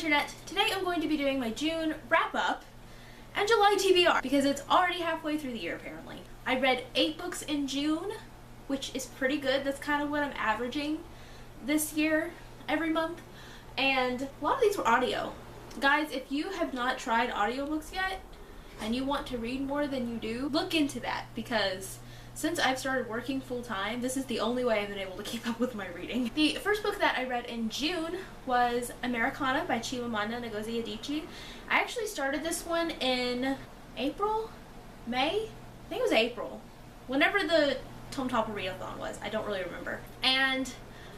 internet. Today I'm going to be doing my June wrap-up and July TBR because it's already halfway through the year apparently. I read 8 books in June, which is pretty good. That's kind of what I'm averaging this year every month, and a lot of these were audio. Guys, if you have not tried audiobooks yet and you want to read more than you do, look into that, because since I've started working full-time, this is the only way I've been able to keep up with my reading. The first book that I read in June was Americanah by Chimamanda Ngozi Adichie. I actually started this one in April? May? I think it was April. Whenever the Tome Topper Readathon was. I don't really remember. And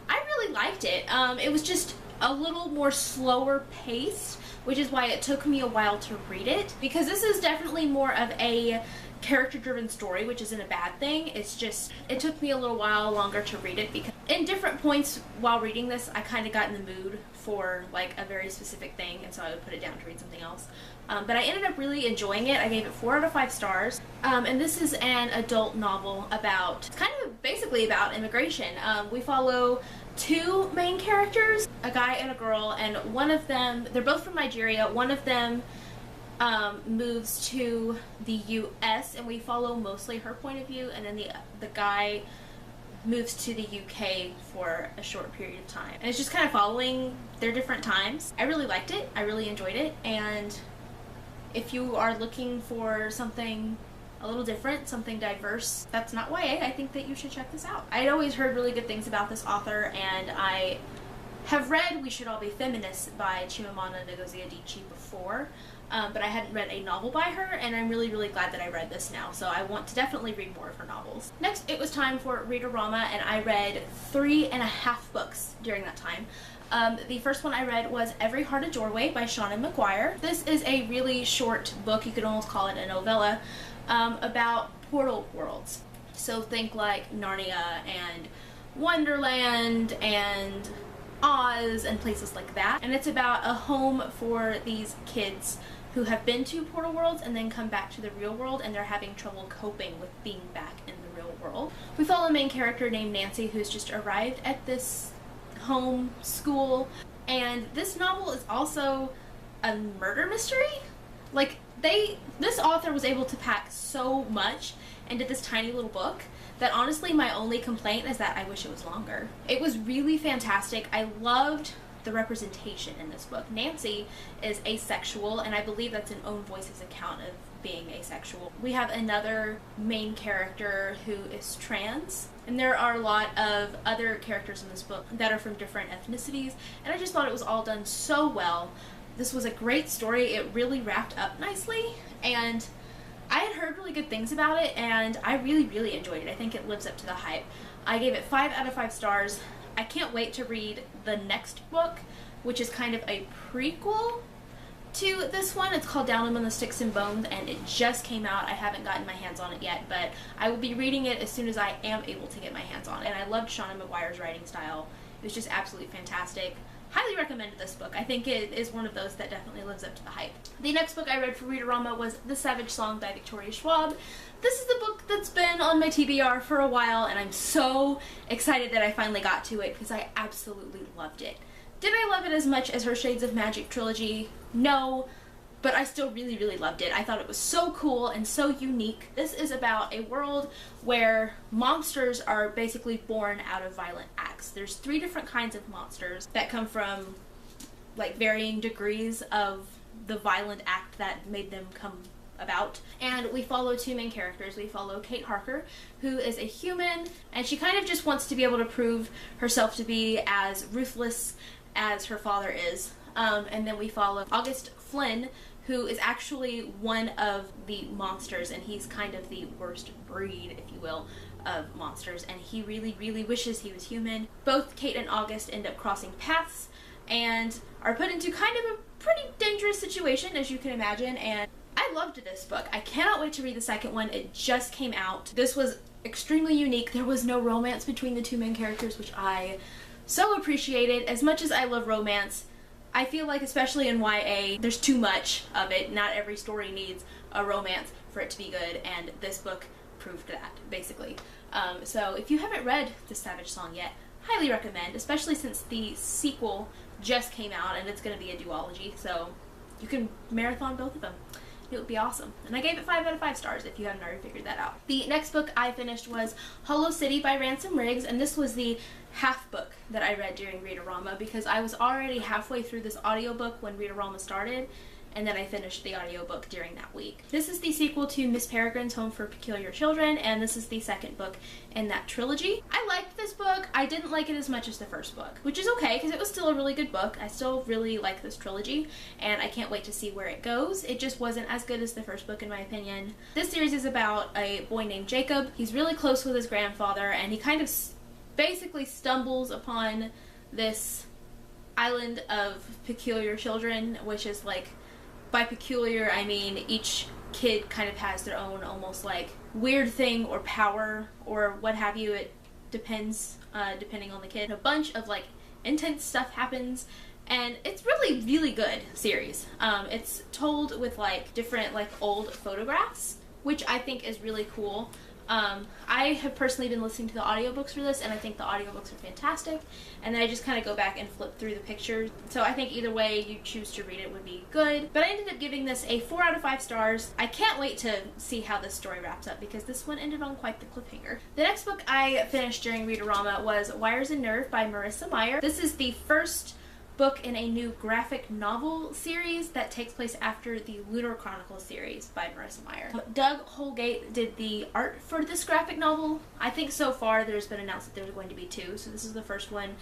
I really liked it. It was just a little more slower paced, which is why it took me a while to read it. Because this is definitely more of a character-driven story, which isn't a bad thing. It's just, it took me a little while longer to read it because in different points while reading this, I kind of got in the mood for like a very specific thing, and so I would put it down to read something else. But I ended up really enjoying it. I gave it 4 out of 5 stars. And this is an adult novel about, it's kind of basically about immigration. We follow 2 main characters, a guy and a girl, and one of them, they're both from Nigeria. One of them moves to the US, and we follow mostly her point of view, and then the guy moves to the UK for a short period of time. And it's just kind of following their different times. I really liked it. I really enjoyed it, and if you are looking for something a little different, something diverse, that's not YA, I think that you should check this out. I had always heard really good things about this author, and I have read We Should All Be Feminists by Chimamanda Ngozi Adichie before, but I hadn't read a novel by her, and I'm really glad that I read this now, so I want to definitely read more of her novels. Next, it was time for Read-A-Rama, and I read 3.5 books during that time. The first one I read was Every Heart a Doorway by Seanan McGuire. This is a really short book, you could almost call it a novella, about portal worlds. So think like Narnia and Wonderland and Oz and places like that. And it's about a home for these kids who have been to portal worlds and then come back to the real world, and they're having trouble coping with being back in the real world. We follow a main character named Nancy who's just arrived at this home school, and this novel is also a murder mystery. Like, this author was able to pack so much into this tiny little book that honestly my only complaint is that I wish it was longer. It was really fantastic. I loved the representation in this book. Nancy is asexual, and I believe that's in Own Voice's account of being asexual. We have another main character who is trans, and there are a lot of other characters in this book that are from different ethnicities, and I just thought it was all done so well. This was a great story. It really wrapped up nicely, and I had heard really good things about it, and I really enjoyed it. I think it lives up to the hype. I gave it 5 out of 5 stars. I can't wait to read the next book, which is kind of a prequel to this one. It's called Down Among the Sticks and Bones, and it just came out. I haven't gotten my hands on it yet, but I will be reading it as soon as I am able to get my hands on it. And I loved Seanan McGuire's writing style. It was just absolutely fantastic. Highly recommended this book. I think it is one of those that definitely lives up to the hype. The next book I read for Read-A-Rama was The Savage Song by Victoria Schwab. This is the book that's been on my TBR for a while, and I'm so excited that I finally got to it because I absolutely loved it. Did I love it as much as her Shades of Magic trilogy? No, but I still really loved it. I thought it was so cool and so unique. This is about a world where monsters are basically born out of violent acts. There's 3 different kinds of monsters that come from like varying degrees of the violent act that made them come about. And we follow 2 main characters. We follow Kate Harker, who is a human, and she kind of just wants to be able to prove herself to be as ruthless as her father is. And then we follow August Flynn, who is actually one of the monsters, and he's kind of the worst breed, if you will, of monsters, and he really wishes he was human. Both Kate and August end up crossing paths and are put into kind of a pretty dangerous situation, as you can imagine, and I loved this book. I cannot wait to read the second one. It just came out. This was extremely unique. There was no romance between the 2 main characters, which I so appreciated. As much as I love romance, I feel like, especially in YA, there's too much of it. Not every story needs a romance for it to be good, and this book proved that, basically. So if you haven't read The Savage Song yet, highly recommend, especially since the sequel just came out, and it's going to be a duology, so you can marathon both of them. It would be awesome. And I gave it 5 out of 5 stars if you haven't already figured that out. The next book I finished was Hollow City by Ransom Riggs, and this was the half book that I read during Read-A-Rama because I was already halfway through this audiobook when Read-A-Rama started, and then I finished the audiobook during that week. This is the sequel to Miss Peregrine's Home for Peculiar Children, and this is the second book in that trilogy. I liked this book. I didn't like it as much as the first book, which is okay because it was still a really good book. I still really like this trilogy, and I can't wait to see where it goes. It just wasn't as good as the first book in my opinion. This series is about a boy named Jacob. He's really close with his grandfather, and he kind of basically stumbles upon this island of peculiar children, which is like, by peculiar, I mean each kid kind of has their own almost like weird thing or power or what have you. It depends, depending on the kid. A bunch of like intense stuff happens, and it's really, really good series. It's told with like different like old photographs, which I think is really cool. I have personally been listening to the audiobooks for this, and I think the audiobooks are fantastic, and then I just kind of go back and flip through the pictures. So I think either way you choose to read it would be good. But I ended up giving this a 4 out of 5 stars. I can't wait to see how this story wraps up because this one ended on quite the cliffhanger. The next book I finished during Read-A-Rama was Wires and Nerve by Marissa Meyer. This is the first book in a new graphic novel series that takes place after the Lunar Chronicles series by Marissa Meyer. Doug Holgate did the art for this graphic novel. I think so far there's been announced that there's going to be 2, so this is the first one.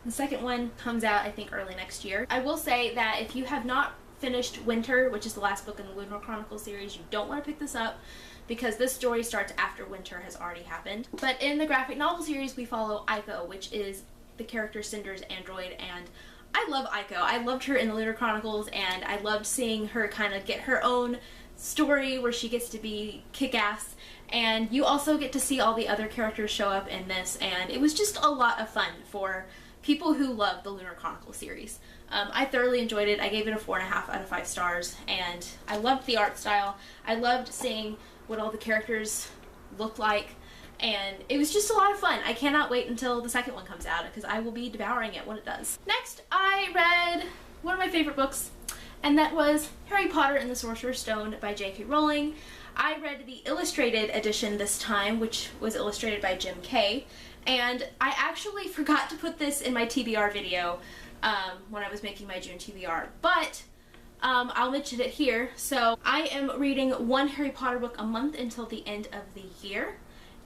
The second one comes out I think early next year. I will say that if you have not finished Winter, which is the last book in the Lunar Chronicles series, you don't want to pick this up because this story starts after Winter has already happened. But in the graphic novel series we follow Aiko, which is the character Cinder's android, and I love Aiko. I loved her in the Lunar Chronicles, and I loved seeing her kind of get her own story where she gets to be kick-ass, and you also get to see all the other characters show up in this, and it was just a lot of fun for people who love the Lunar Chronicles series. I thoroughly enjoyed it. I gave it a 4.5 out of 5 stars, and I loved the art style. I loved seeing what all the characters looked like, and it was just a lot of fun. I cannot wait until the second one comes out because I will be devouring it when it does. Next, I read one of my favorite books, and that was Harry Potter and the Sorcerer's Stone by J.K. Rowling. I read the illustrated edition this time, which was illustrated by Jim Kay, and I actually forgot to put this in my TBR video when I was making my June TBR, but I'll mention it here. So I am reading one Harry Potter book a month until the end of the year.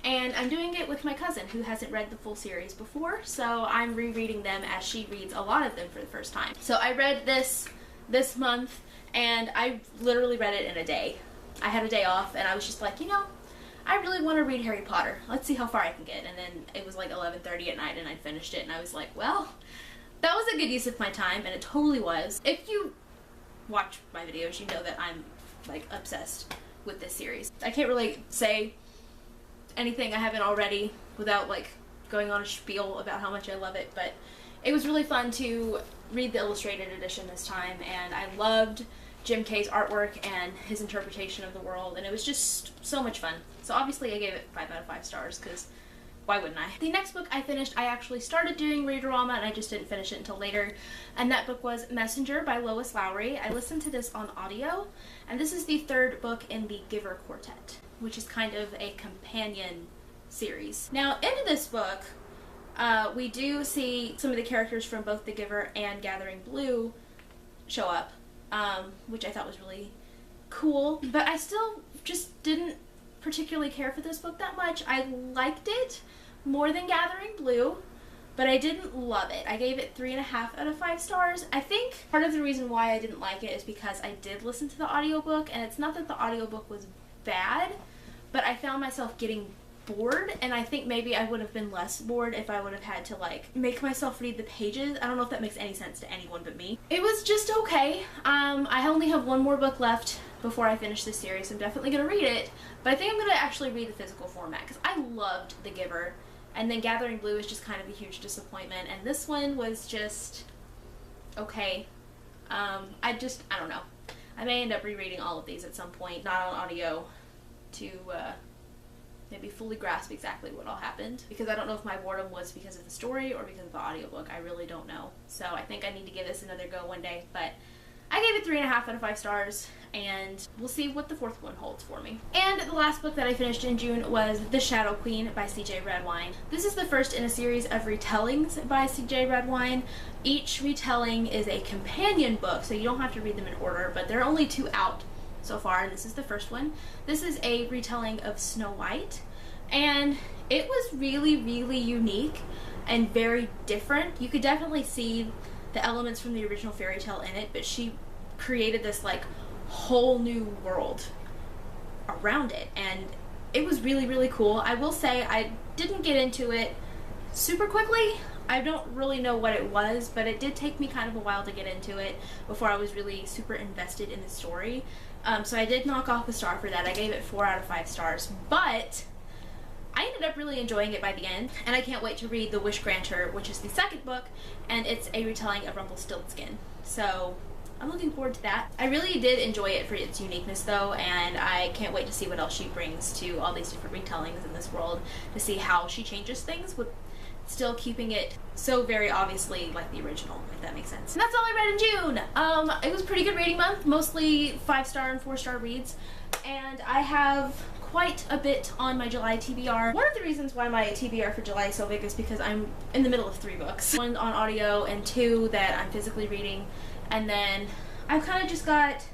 And I'm doing it with my cousin who hasn't read the full series before, so I'm rereading them as she reads a lot of them for the first time. So I read this month, and I literally read it in a day. I had a day off, and I was just like, you know, I really want to read Harry Potter. Let's see how far I can get. And then it was like 11:30 at night, and I finished it, and I was like, well, that was a good use of my time, and it totally was. If you watch my videos, you know that I'm like obsessed with this series. I can't really say anything I haven't already without like going on a spiel about how much I love it, but it was really fun to read the illustrated edition this time, and I loved Jim Kay's artwork and his interpretation of the world, and it was just so much fun. So obviously I gave it 5 out of 5 stars because why wouldn't I? The next book I finished, I actually started doing Read-A-Rama and I just didn't finish it until later, and that book was Messenger by Lois Lowry. I listened to this on audio, and this is the third book in the Giver Quartet, which is kind of a companion series. Now, in this book, we do see some of the characters from both The Giver and Gathering Blue show up, which I thought was really cool, but I still just didn't particularly care for this book that much. I liked it more than Gathering Blue, but I didn't love it. I gave it 3.5 out of 5 stars. I think part of the reason why I didn't like it is because I did listen to the audiobook, and it's not that the audiobook was bad, but I found myself getting bored, and I think maybe I would have been less bored if I would have had to like make myself read the pages. I don't know if that makes any sense to anyone but me. It was just okay. I only have one more book left before I finish this series. I'm definitely gonna read it, but I think I'm gonna actually read the physical format because I loved The Giver, and then Gathering Blue is just kind of a huge disappointment, and this one was just okay. I don't know. I may end up rereading all of these at some point, not on audio, to maybe fully grasp exactly what all happened, because I don't know if my boredom was because of the story or because of the audiobook. I really don't know. So I think I need to give this another go one day, but I gave it 3.5 out of 5 stars, and we'll see what the fourth one holds for me. And the last book that I finished in June was The Shadow Queen by C.J. Redwine. This is the first in a series of retellings by C.J. Redwine. Each retelling is a companion book, so you don't have to read them in order, but there are only 2 out so far, and this is the first one. This is a retelling of Snow White, and it was really, really unique and very different. You could definitely see the elements from the original fairy tale in it, but she created this like whole new world around it, and it was really, really cool. I will say I didn't get into it super quickly. I don't really know what it was, but it did take me kind of a while to get into it before I was really super invested in the story. So I did knock off a star for that. I gave it 4 out of 5 stars, but I ended up really enjoying it by the end, and I can't wait to read The Wish Granter, which is the second book, and it's a retelling of Rumpelstiltskin. So I'm looking forward to that. I really did enjoy it for its uniqueness though, and I can't wait to see what else she brings to all these different retellings in this world, to see how she changes things with still keeping it so very obviously like the original, if that makes sense. And that's all I read in June. It was a pretty good reading month, mostly 5-star and 4-star reads, and I have quite a bit on my July TBR. One of the reasons why my TBR for July is so big is because I'm in the middle of 3 books. 1 on audio and 2 that I'm physically reading, and then I've kind of just got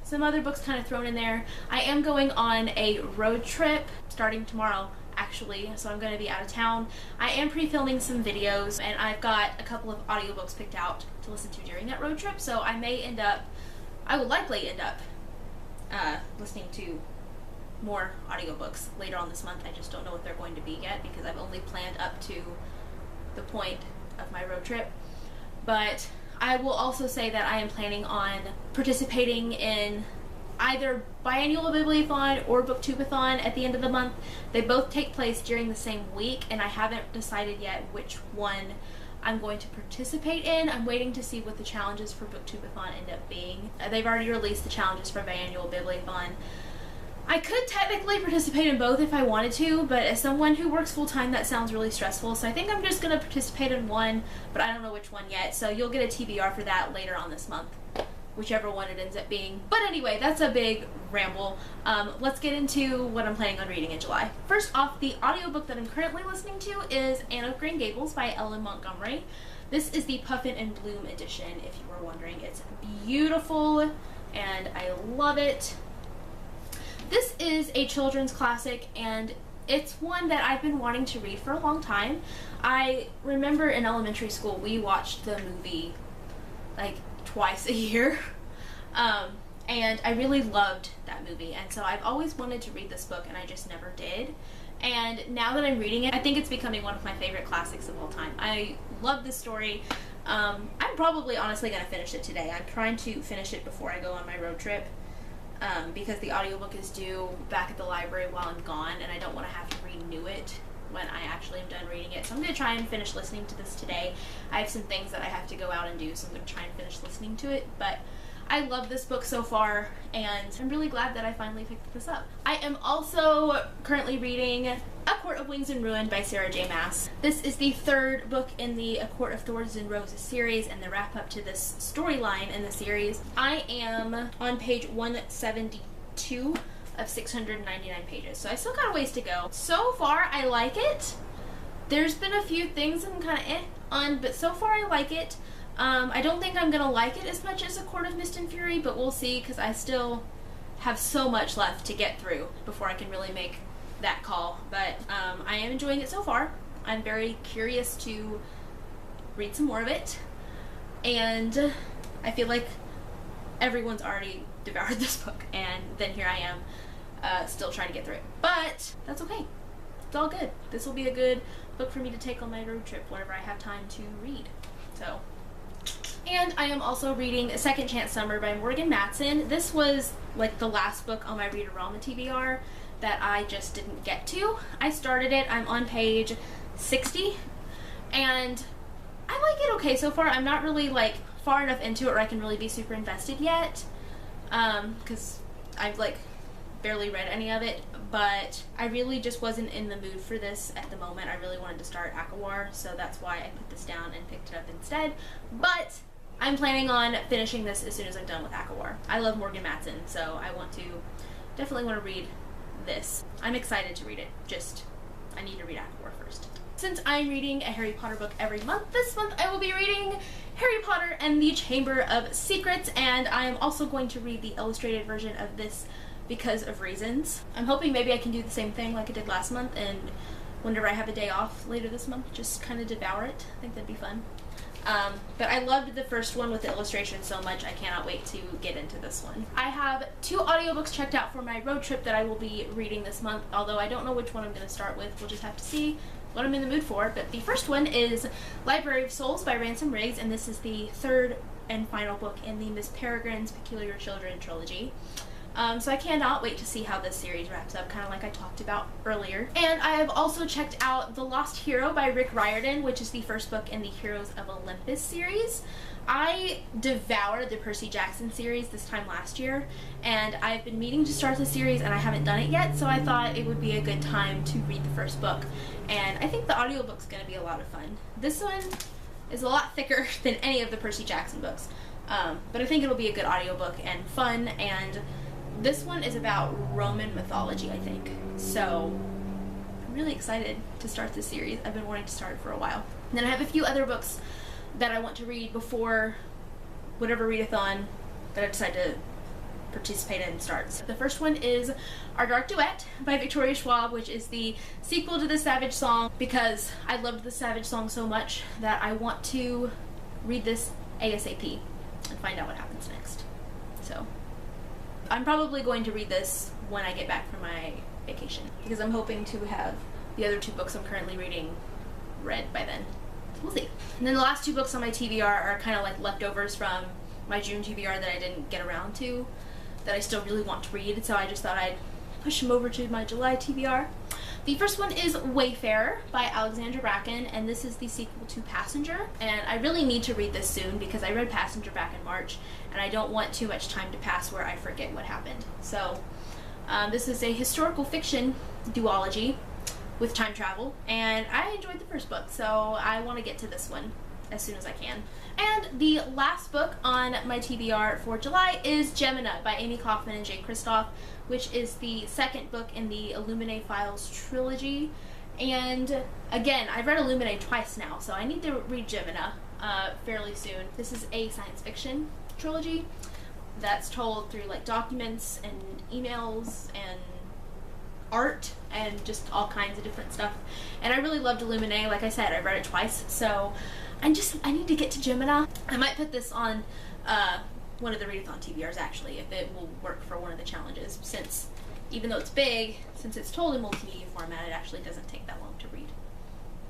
some other books kind of thrown in there. I am going on a road trip starting tomorrow, actually, so I'm going to be out of town. I am pre-filming some videos, and I've got a couple of audiobooks picked out to listen to during that road trip, so I will likely end up listening to more audiobooks later on this month. I just don't know what they're going to be yet, because I've only planned up to the point of my road trip. But I will also say that I am planning on participating in either biannual Bibliothon or Booktubeathon at the end of the month. They both take place during the same week, and I haven't decided yet which one I'm going to participate in. I'm waiting to see what the challenges for Booktubeathon end up being. They've already released the challenges for biannual Bibliothon. I could technically participate in both if I wanted to, but as someone who works full-time, that sounds really stressful, so I think I'm just going to participate in one, but I don't know which one yet, so you'll get a TBR for that later on this month, whichever one it ends up being. But anyway, that's a big ramble. Let's get into what I'm planning on reading in July. First off, the audiobook that I'm currently listening to is Anne of Green Gables by Ellen Montgomery. This is the Puffin and Bloom edition, if you were wondering. It's beautiful, and I love it. This is a children's classic, and it's one that I've been wanting to read for a long time. I remember in elementary school we watched the movie like twice a year, and I really loved that movie, and so I've always wanted to read this book, and I just never did. And now that I'm reading it, I think it's becoming one of my favorite classics of all time. I love this story. I'm probably honestly going to finish it today. I'm trying to finish it before I go on my road trip. Because the audiobook is due back at the library while I'm gone, and I don't want to have to renew it when I actually am done reading it. So I'm going to try and finish listening to this today. I have some things that I have to go out and do, so I'm going to try and finish listening to it. But I love this book so far, and I'm really glad that I finally picked this up. I am also currently reading A Court of Wings and Ruin by Sarah J. Maas. This is the 3rd book in the A Court of Thorns and Roses series, and the wrap up to this storyline in the series. I am on page 172 of 699 pages, so I still got a ways to go. So far, I like it. There's been a few things I'm kind of on, but so far I like it. I don't think I'm gonna like it as much as A Court of Mist and Fury, but we'll see, because I still have so much left to get through before I can really make that call. But I am enjoying it so far. I'm very curious to read some more of it, and I feel like everyone's already devoured this book, and then here I am still trying to get through it. But that's okay. It's all good. This will be a good book for me to take on my road trip whenever I have time to read. So. And I am also reading Second Chance Summer by Morgan Matson. This was like the last book on my Read-A-Rama TBR that I just didn't get to. I started it, I'm on page 60, and I like it okay so far. I'm not really like far enough into it where I can really be super invested yet, because I've like barely read any of it, but I really just wasn't in the mood for this at the moment. I really wanted to start Akawar, so that's why I put this down and picked it up instead. But I'm planning on finishing this as soon as I'm done with Akawar. I love Morgan Matson, so I definitely want to read this. I'm excited to read it, just I need to read Akawar first. Since I'm reading a Harry Potter book every month, this month I will be reading Harry Potter and the Chamber of Secrets, and I am also going to read the illustrated version of this because of reasons. I'm hoping maybe I can do the same thing like I did last month, and whenever I have a day off later this month, just kind of devour it. I think that'd be fun. But I loved the first one with the illustration so much, I cannot wait to get into this one. I have 2 audiobooks checked out for my road trip that I will be reading this month, although I don't know which one I'm going to start with. We'll just have to see what I'm in the mood for. But the first one is Library of Souls by Ransom Riggs, and this is the 3rd and final book in the Miss Peregrine's Peculiar Children trilogy. So I cannot wait to see how this series wraps up, kind of like I talked about earlier. And I have also checked out The Lost Hero by Rick Riordan, which is the first book in the Heroes of Olympus series. I devoured the Percy Jackson series this time last year, and I've been meaning to start the series and I haven't done it yet, so I thought it would be a good time to read the first book. And I think the audiobook's going to be a lot of fun. This one is a lot thicker than any of the Percy Jackson books, but I think it'll be a good audiobook and fun, and this one is about Roman mythology, I think. So I'm really excited to start this series. I've been wanting to start it for a while. And then I have a few other books that I want to read before whatever readathon that I decide to participate in starts. The first one is Our Dark Duet by Victoria Schwab, which is the sequel to the Savage Song, because I loved the Savage Song so much that I want to read this ASAP and find out what happens next. So I'm probably going to read this when I get back from my vacation, because I'm hoping to have the other 2 books I'm currently reading read by then. So we'll see. And then the last 2 books on my TBR are kind of like leftovers from my June TBR that I didn't get around to, that I still really want to read, so I just thought I'd push them over to my July TBR. The first one is Wayfarer by Alexandra Bracken, and this is the sequel to Passenger. And I really need to read this soon because I read Passenger back in March, and I don't want too much time to pass where I forget what happened. So this is a historical fiction duology with time travel, and I enjoyed the first book, so I want to get to this one as soon as I can. And the last book on my TBR for July is Gemina by Amy Kaufman and Jay Kristoff, which is the 2nd book in the Illuminae Files trilogy. And again, I've read Illuminae twice now, so I need to read Gemina fairly soon. This is a science fiction trilogy that's told through like documents and emails and art and just all kinds of different stuff. And I really loved Illuminae. Like I said, I've read it twice, so I need to get to Gemina. I might put this on one of the readathon TBRs actually, if it will work for one of the challenges, since even though it's big, since it's told in multimedia format, it actually doesn't take that long to read.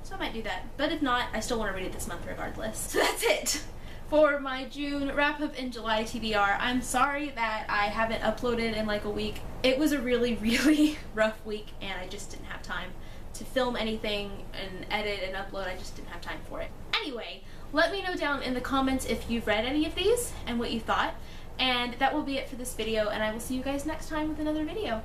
So I might do that, but if not, I still want to read it this month regardless. So that's it for my June wrap-up and July TBR. I'm sorry that I haven't uploaded in like a week. It was a really, really rough week, and I just didn't have time to film anything and edit and upload. I just didn't have time for it. Anyway, let me know down in the comments if you've read any of these and what you thought. And that will be it for this video, and I will see you guys next time with another video.